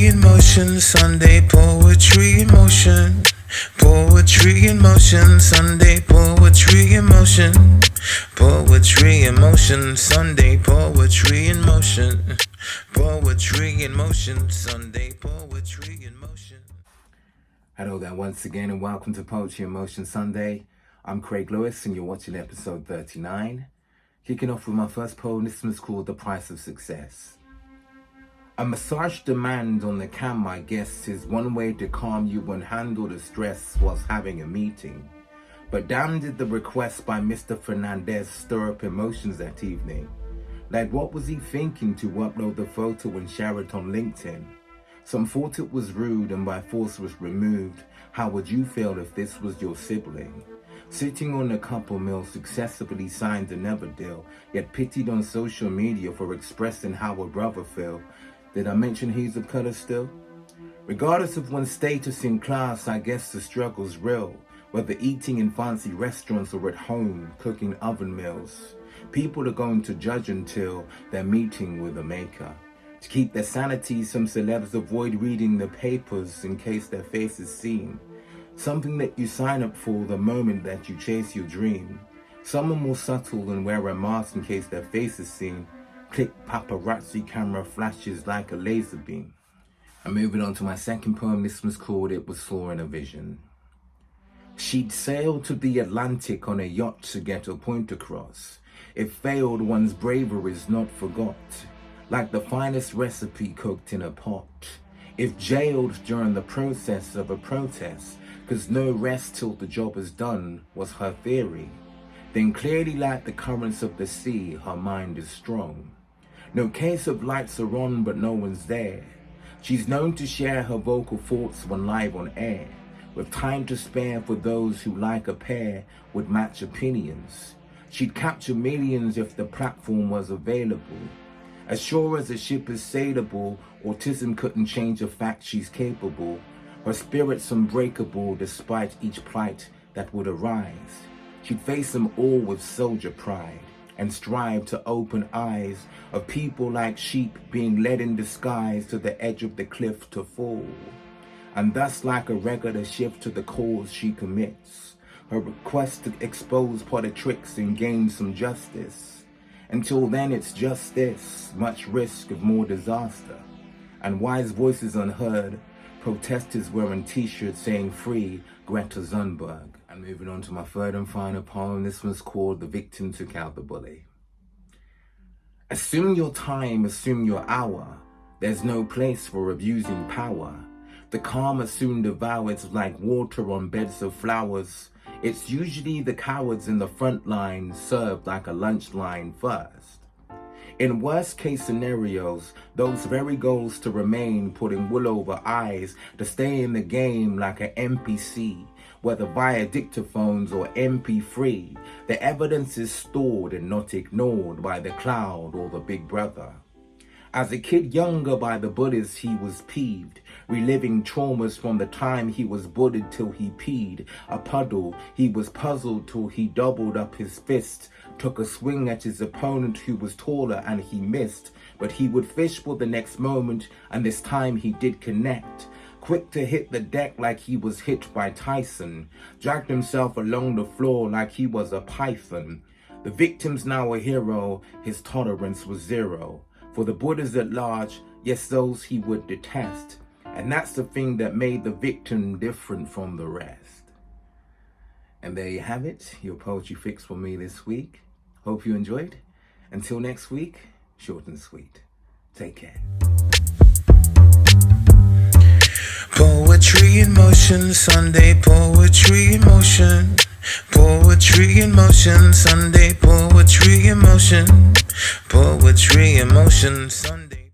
Poetry in motion, Sunday poetry in motion. Poetry in motion, Sunday poetry in motion. Poetry in motion, Sunday poetry in motion. Poetry in motion, Sunday poetry in motion. Hello there once again and welcome to Poetry in Motion Sunday. I'm Craig Lewis and you're watching episode 39. Kicking off with my first poem, this one's called The Price of Success. A massage demand on the cam, I guess, is one way to calm you and handle the stress whilst having a meeting. But damn did the request by Mr. Fernandez stir up emotions that evening. Like what was he thinking to upload the photo and share it on LinkedIn? Some thought it was rude and by force was removed. How would you feel if this was your sibling? Sitting on a couple meal, successfully signed a never deal, yet pitied on social media for expressing how a brother feel. Did I mention he's of color still? Regardless of one's status in class, I guess the struggle's real. Whether eating in fancy restaurants or at home, cooking oven meals. People are going to judge until they're meeting with a maker. To keep their sanity, some celebs avoid reading the papers in case their face is seen. Something that you sign up for the moment that you chase your dream. Some are more subtle and wear a mask in case their face is seen. Click paparazzi camera flashes like a laser beam. I'm moving on to my second poem. This one's called It Was Saw in a Vision. She'd sailed to the Atlantic on a yacht to get her point across. If failed, one's bravery's not forgot. Like the finest recipe cooked in a pot. If jailed during the process of a protest, 'cause no rest till the job is done was her theory, then clearly like the currents of the sea, her mind is strong. No case of lights are on but no one's there. She's known to share her vocal thoughts when live on air, with time to spare for those who like a pair would match opinions. She'd capture millions if the platform was available. As sure as a ship is sailable, autism couldn't change the fact she's capable. Her spirit's unbreakable despite each plight that would arise. She'd face them all with soldier pride and strive to open eyes of people like sheep being led in disguise to the edge of the cliff to fall. And thus like a regular shift to the cause she commits. Her request to expose politics and gain some justice. Until then it's just this, much risk of more disaster. And wise voices unheard, protesters wearing t-shirts saying free Greta Thunberg. And moving on to my third and final poem, this one's called The Victim Took Out the Bully. Assume your time, assume your hour. There's no place for abusing power. The karma soon devours like water on beds of flowers. It's usually the cowards in the front line served like a lunch line first. In worst case scenarios, those very goals to remain putting wool over eyes to stay in the game like an NPC, whether via dictaphones or MP3, the evidence is stored and not ignored by the cloud or the big brother. As a kid younger by the bullies he was peeved, reliving traumas from the time he was bullied till he peed a puddle. He was puzzled till he doubled up his fist, took a swing at his opponent who was taller and he missed, but he would fish for the next moment and this time he did connect. Quick to hit the deck like he was hit by Tyson, dragged himself along the floor like he was a python. The victim's now a hero, his tolerance was zero. For the bullies at large, yes, those he would detest. And that's the thing that made the victim different from the rest. And there you have it, your poetry fix for me this week. Hope you enjoyed. Until next week, short and sweet. Take care. Poetry in motion, Sunday poetry in motion. Poetry in motion, Sunday poetry in motion. Poetry in motion, Sunday.